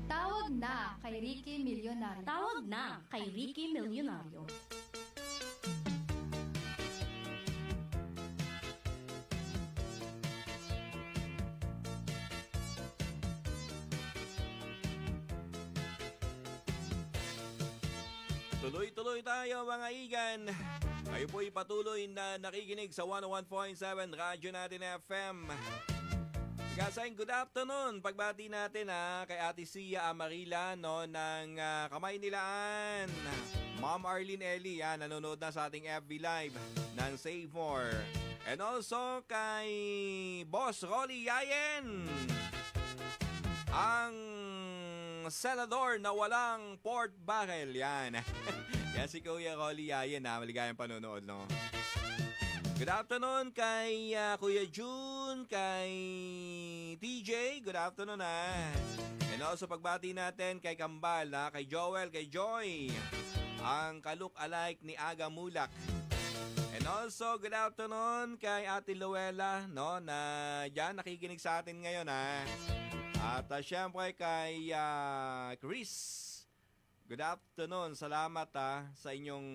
Tawag na kay Ricky Milyonaryo. Tawag na kay Ricky Milyonaryo. Tuloy-tuloy tayo mga igan. Kayo po'y patuloy na nakikinig sa 101.7 Radyo natin FM. Gasay, good afternoon. Pagbati natin kay Ate Sia Amarila no, ng Kamay Nilaan. Ma'am Arlene Eli, nanonood na sa ating FB Live ng Save More. And also kay Boss Rolly Yayen. Ang senador na walang pork barrel, yan. Yan si Kuya Rolly Yayen, maligayang panonood, no? Good afternoon kay Kuya June, kay TJ, good afternoon, And also pagbati natin kay Kambal, kay Joel, kay Joy, ang ka-look-alike ni Aga Mulak. And also, good afternoon kay Ate Luella, no, na yan, nakikinig sa atin ngayon, At syempre kay Chris. Good afternoon. Salamat sa inyong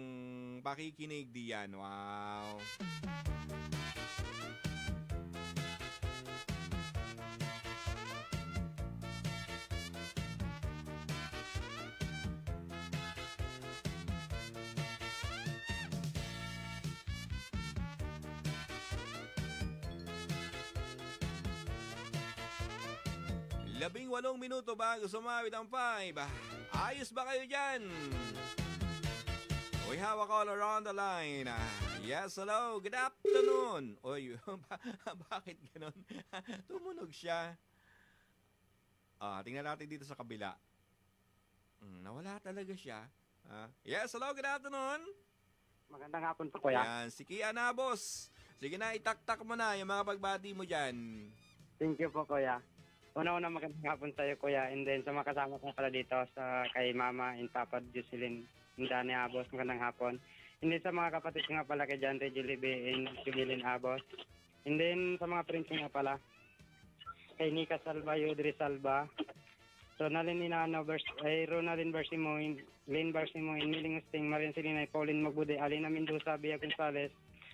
pakikinig diyan. Wow. Labing 8 minuto bago sumawit ang 5. Ayos ba kayo dyan? We have a caller on the line. Yes, hello. Good afternoon. Oy, bakit ganun? Tumunog siya. Tingnan natin dito sa kabila. Nawala talaga siya. Yes, hello. Good afternoon. Magandang hapon po, kuya. Yan, si Kia na, boss. Sige na, itaktak mo na yung mga pagbati mo dyan. Thank you po, kuya. Una-una magandang hapon sa iyo, kuya. And then sa mga kasama ko pala dito sa kay Mama and Papa Jocelyn and Danny Abos, magandang hapon. And then sa mga kapatid ko nga pala kay John Reggie B. and Jubilin Abos. And then sa mga friends ko nga pala kay Nika Salva, Yudri Salva, Ronaldin Inano, Ronaldin Bersimo, Lynn Bersimo, Miling Usting, Marian Silinay, Pauline Magbude, Alina Mendoza, Bia Gonzales,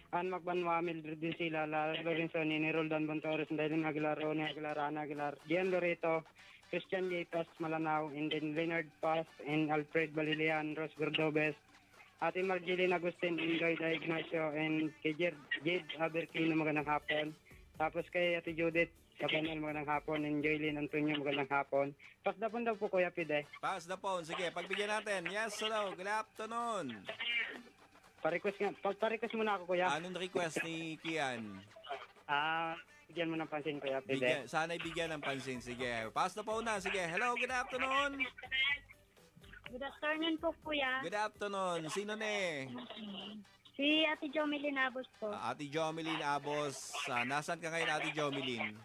Ann Magbanwa, Mildred din sila, Lara Lorenzoni, ni Roldan Bontores, Dailin Aguilar, Rone Aguilar, Ana Aguilar, Gian Loreto, Christian J. Paz Malanao, and then Leonard Paz, and Alfred Balilian, Ros Gordobes, Ate Marjeline Agustin, Ingoy Da Ignacio, and kay Jed Aberquino, magandang hapon. Tapos kay Ate Judith Cabanel, magandang hapon, and Joylyn Antonio, magandang hapon. Pass the phone daw po, Kuya Pide. Pass the phone. Sige, pagbigyan natin. Yes, hello. Good afternoon. Pa-request muna ako, Kuya. Anong request ni Kian? Bigyan mo ng pansin, Kuya Pide. Sana'y bigyan ng pansin. Sige, pass the phone na. Sige, hello, good afternoon. Good afternoon po, kuya. Good afternoon. Sino ne? Si Ate Jomelyn Abos po. Ate Jomelyn Abos. Nasaan ka ngayon, Ate Jomelyn?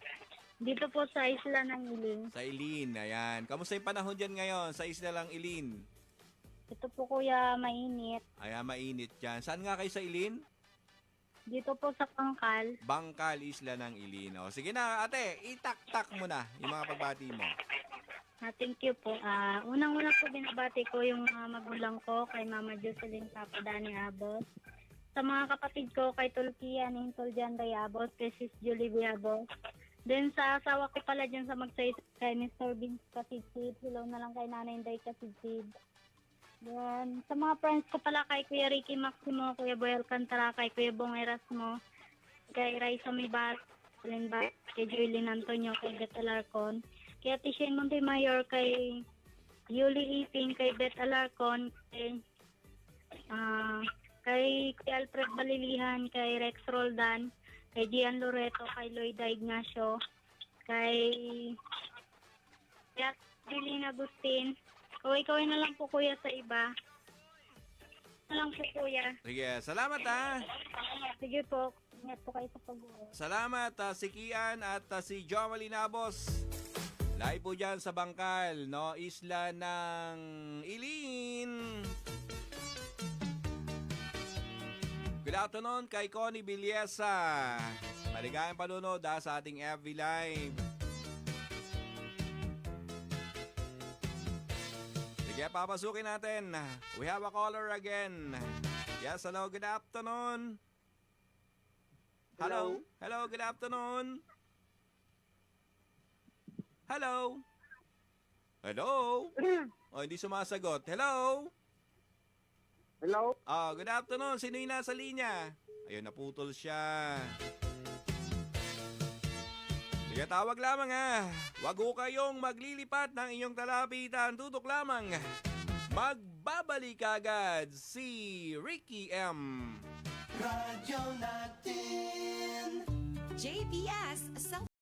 Dito po sa isla ng Iling. Sa Ilin, ayan. Kamusta yung panahon dyan ngayon sa isla lang Ilin? Ito po, kuya, mainit. Ayan, mainit dyan. Saan nga kayo sa Ilin? Dito po sa Pangkal. Bangkal, isla ng Ilin. O, sige na, ate, itak-tak mo na yung mga pagbati mo. Thank you po. Unang-una po binabati ko yung mga magulang ko kay Mama Jocelyn Papa Danny Abos. Sa mga kapatid ko kay Tulkia ni Hintol Janday Abos, kay Sis Julie B. Abos. Then sa asawa ko pala dyan sa Magsaysay kay Mr. Vince Kasidsid. Hello na lang kay Nanay Inday Kasidsid. Yan. Sa mga friends ko pala kay Kuya Ricky Maximo, Kuya Boy Alcantara, kay Kuya Bong Erasmo, kay Raisa Mibar, kay Joylyn Antonio, kay Beth Alarcon, kay Ate Shane Montemayor, kay Yuli Iping, kay Beth Alarcon, kay Kuya Alfred Balilihan, kay Rex Roldan, kay Gian Loreto, kay Lloyda Ignacio, kay Jacqueline Agustin. Kaway-kaway na lang po, kuya, sa iba. Na lang po, kuya. Sige, salamat Sige po. Ingat po kayo sa pag-uwi. Salamat si Kian at si Jomelyn Abos. Live po dyan sa Bangkal, no? Isla ng Ilin. Good afternoon kay Connie Villesa. Maligayang panunod sa ating FB Live. Sige, papasukin natin. We have a caller again. Yes, hello, good afternoon. Hello? Hello, good afternoon. Hello? Hello? Oh, hindi sumasagot. Hello? Hello? Good afternoon. Sino yung nasa linya? Ayun, naputol siya. Sige, tawag lamang Wag ho kayong maglilipat ng inyong talapitan. Tutok lamang. Magbabalik agad si Ricky M. Radyo natin. JPS